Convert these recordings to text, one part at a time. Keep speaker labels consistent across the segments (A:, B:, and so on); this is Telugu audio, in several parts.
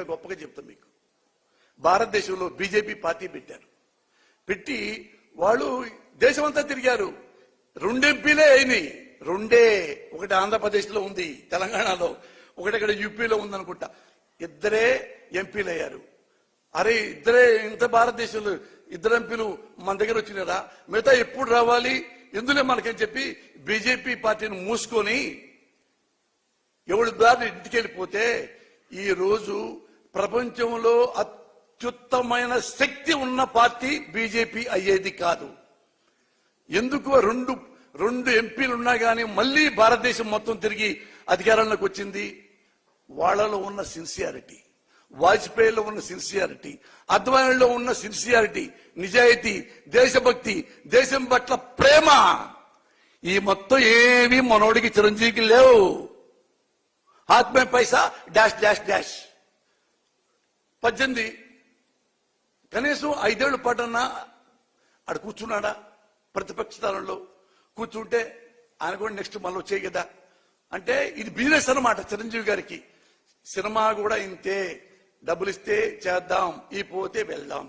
A: ఇంకా గొప్పగా చెప్తాను మీకు. భారతదేశంలో బీజేపీ పార్టీ పెట్టారు. పెట్టి వాళ్ళు దేశమంతా తిరిగారు. 2 ఎంపీలే అయినాయి. 2 ఒకటి ఆంధ్రప్రదేశ్లో ఉంది, తెలంగాణలో, ఒకటి ఇక్కడ యూపీలో ఉందనుకుంటా. 2 ఎంపీలు అయ్యారు. అరే ఇద్దరే ఇంత భారతదేశంలో 2 ఎంపీలు మన దగ్గర వచ్చినారా? మిగతా ఎప్పుడు రావాలి ఎందులో మనకని చెప్పి బీజేపీ పార్టీని మూసుకొని ఎవడి దారి ఇంటికి వెళ్ళిపోతే ఈ రోజు ప్రపంచంలో అత్యుత్తమైన శక్తి ఉన్న పార్టీ బీజేపీ అయ్యేది కాదు. ఎందుకు 2 ఎంపీలు ఉన్నా కానీ మళ్ళీ భారతదేశం మొత్తం తిరిగి అధికారంలోకి వచ్చింది? వాళ్లలో ఉన్న సిన్సియారిటీ, వాజ్పేయిలో ఉన్న సిన్సియారిటీ, అద్వానీలో ఉన్న సిన్సియారిటీ, నిజాయితీ, దేశభక్తి, దేశం పట్ల ప్రేమ, ఈ మొత్తం ఏవి మనోడికి చిరంజీవికి లేవు. ఆత్మే పైసా డాష్ డాష్ డాష్. 18 కనీసం 5 ఏళ్ల పాటన్నా ఆడ కూర్చున్నాడా? ప్రతిపక్ష స్థానంలో కూర్చుంటే ఆయన కూడా నెక్స్ట్ మళ్ళీ వచ్చేయి కదా. అంటే ఇది బిజినెస్ అన్నమాట చిరంజీవి గారికి. సినిమా కూడా ఇంతే, డబ్బులు ఇస్తే చేద్దాం, ఈ పోతే వెళ్దాం.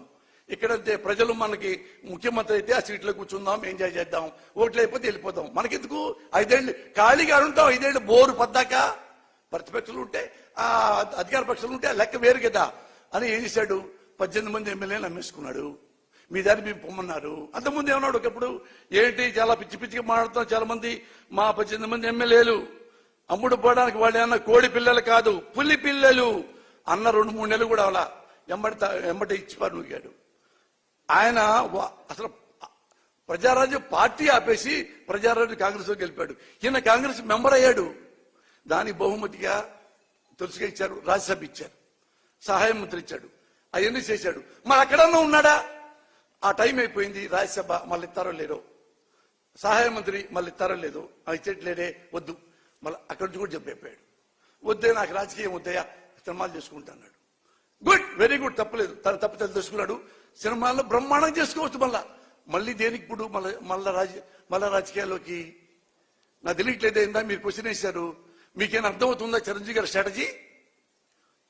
A: ఇక్కడంతే ప్రజలు మనకి ముఖ్యమంత్రి అయితే ఆ సీట్లో కూర్చుందాం, ఎంజాయ్ చేద్దాం, ఓట్లు అయిపోతే వెళ్ళిపోతాం. మనకెందుకు 5 ఏళ్ళు ఖాళీగా ఉంటాం? 5 ఏళ్ళు బోరు పద్దాక. ప్రతిపక్షాలు ఉంటే ఆ అధికార పక్షాలు ఉంటే లెక్క వేరు కదా అని ఏం చేశాడు? 18 మంది ఎమ్మెల్యేలు అమ్మేసుకున్నాడు. మీ దాన్ని మేము పొమ్మన్నారు. అంతకుముందు ఏమన్నాడు ఒకప్పుడు, ఏంటి చాలా పిచ్చి పిచ్చిగా మాట్లాడుతున్నాం, చాలా మంది మా 18 మంది ఎమ్మెల్యేలు అమ్ముడు పోవడానికి వాళ్ళు ఏమన్నా కోడి పిల్లలు కాదు, పులి పిల్లలు అన్న 2-3 నెలలు కూడా అలా ఎమ్మటి ఇచ్చిపారు నూగాడు. ఆయన అసలు ప్రజారాజ్యం పార్టీ ఆపేసి ప్రజారాజ్యం కాంగ్రెస్ లో గెలిపాడు. ఈయన కాంగ్రెస్ మెంబర్ అయ్యాడు. దానికి బహుమతిగా తులసిగా ఇచ్చారు, రాజ్యసభ ఇచ్చారు, సహాయ మంత్రి ఇచ్చాడు, అవన్నీ చేశాడు. మరి అక్కడన్నా ఉన్నాడా? ఆ టైం అయిపోయింది. రాజ్యసభ మళ్ళీ ఇస్తారో లేదో, సహాయ మంత్రి మళ్ళీ ఇస్తారో లేదో, ఇచ్చేట్లేదే, వద్దు. మళ్ళీ అక్కడి నుంచి కూడా చెప్పైపోయాడు, వద్దే నాకు రాజకీయం వద్దయా, సినిమాలు చేసుకుంటున్నాడు. గుడ్, వెరీ గుడ్, తప్పలేదు. తన తప్పితే తెలుసుకున్నాడు. సినిమాల్లో బ్రహ్మాండం చేసుకోవచ్చు. మళ్ళీ దేనికి ఇప్పుడు మళ్ళా రాజకీయాల్లోకి? నాకు తెలియట్లేదే. ఇందా మీరు క్వశ్చన్ వేశారు, మీకేం అర్థమవుతుందా చిరంజీవి గారి స్ట్రాటజీ?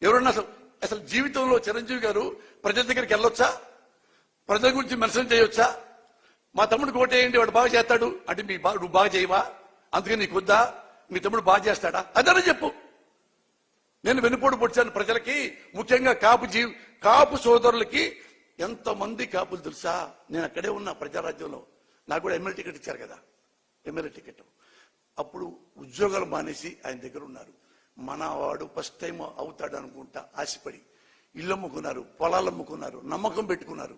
A: ఎవరన్నా అసలు జీవితంలో చిరంజీవి గారు ప్రజల దగ్గరికి వెళ్ళొచ్చా? ప్రజల గురించి మెన్షన్ చేయొచ్చా? మా తమ్ముడికి ఓటేయండి, వాడు బాగా చేస్తాడు అంటే నువ్వు బాగా చేయవా? అందుకని నీకు వద్దా? మీ తమ్ముడు బాగా చేస్తాడా? అదనే చెప్పు. నేను వెనుపోటు పొడిచాను ప్రజలకి, ముఖ్యంగా కాపు సోదరులకి. ఎంతమంది కాపులు తెలుసా? నేను అక్కడే ఉన్నా ప్రజారాజ్యంలో. నాకు కూడా ఎమ్మెల్యే టికెట్ ఇచ్చారు కదా, ఎమ్మెల్యే టికెట్. అప్పుడు ఉద్యోగాలు మానేసి ఆయన దగ్గర ఉన్నారు. మనవాడు ఫస్ట్ టైం అవుతాడు అనుకుంటా ఆశపడి ఇల్లు అమ్ముకున్నారు, పొలాలు అమ్ముకున్నారు, నమ్మకం పెట్టుకున్నారు.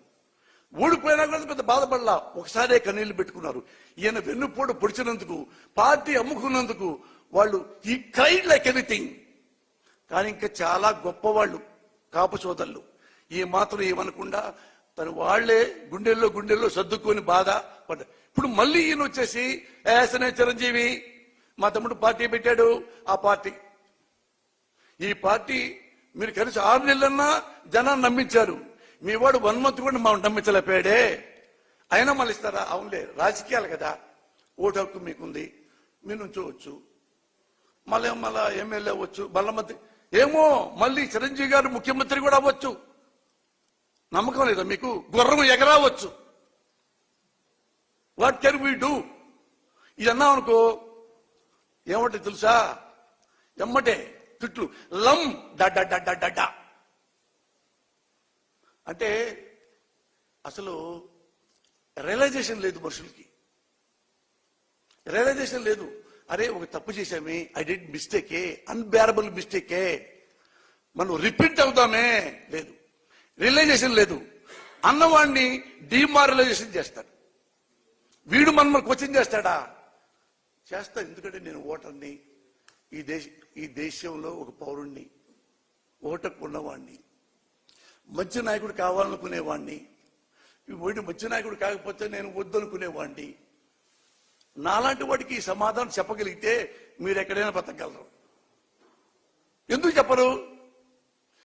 A: ఓడిపోయినా కూడా పెద్ద బాధపడలా, ఒకసారే కన్నీళ్లు పెట్టుకున్నారు. ఈయన వెన్నుపోటు పొడిచినందుకు, పార్టీ అమ్ముకున్నందుకు వాళ్ళు ఈ క్రైడ్ లైక్ ఎనీథింగ్. కానీ ఇంకా చాలా గొప్పవాళ్ళు కాపు సోదరులు. ఈ మాత్రం ఏమనకుండా తను వాళ్లే గుండెల్లో సర్దుకొని బాధ పడ్డారు. ఇప్పుడు మళ్ళీ ఈయన వచ్చేసి ఏసనే చిరంజీవి మా తమ్ముడు పార్టీ పెట్టాడు. ఆ పార్టీ, ఈ పార్టీ మీరు కలిసి 6 నెలలన్నా జనాన్ని నమ్మించారు. మీ వాడు 1 month కూడా మనం నమ్మించలేపాడే. అయినా మళ్ళీ ఇస్తారా? అవునులే, రాజకీయాలు కదా, ఓటు హక్కు మీకుంది, మీరు నుంచోవచ్చు, మళ్ళీ ఎమ్మెల్యే అవ్వచ్చు, మళ్ళీ మంత్రి, ఏమో మళ్ళీ చిరంజీవి గారు ముఖ్యమంత్రి కూడా అవ్వచ్చు. నమ్మకం లేదా మీకు? గుర్రం ఎగరావచ్చు. What can we do? ఇది అన్నాం అనుకో, ఏమంటే తెలుసా? ఎమ్మటే తిట్లు, లమ్ డ. అంటే అసలు రియలైజేషన్ లేదు మనుషులకి, రియలైజేషన్ లేదు. అరే ఒక తప్పు చేశామే, ఐ డిడ్ మిస్టేకే, అన్బేరబుల్ మిస్టేకే, మనం రిపీట్ అవుతామే, లేదు. రియలైజేషన్ లేదు. అన్నవాడిని డిమారలైజేషన్ చేస్తాడు. వీడు మన క్వశ్చన్ చేస్తాడా? చేస్తా. ఎందుకంటే నేను ఓటర్ని, ఈ దేశంలో ఒక పౌరుణ్ణి, ఓటకు ఉన్నవాడిని, మంచి నాయకుడు కావాలనుకునేవాడిని. వీడు మంచి నాయకుడు కాకపోతే నేను వద్దనుకునేవాడిని. నాలాంటి వాడికి ఈ సమాధానం చెప్పగలిగితే మీరు ఎక్కడైనా బతకగలరు. ఎందుకు చెప్పరు?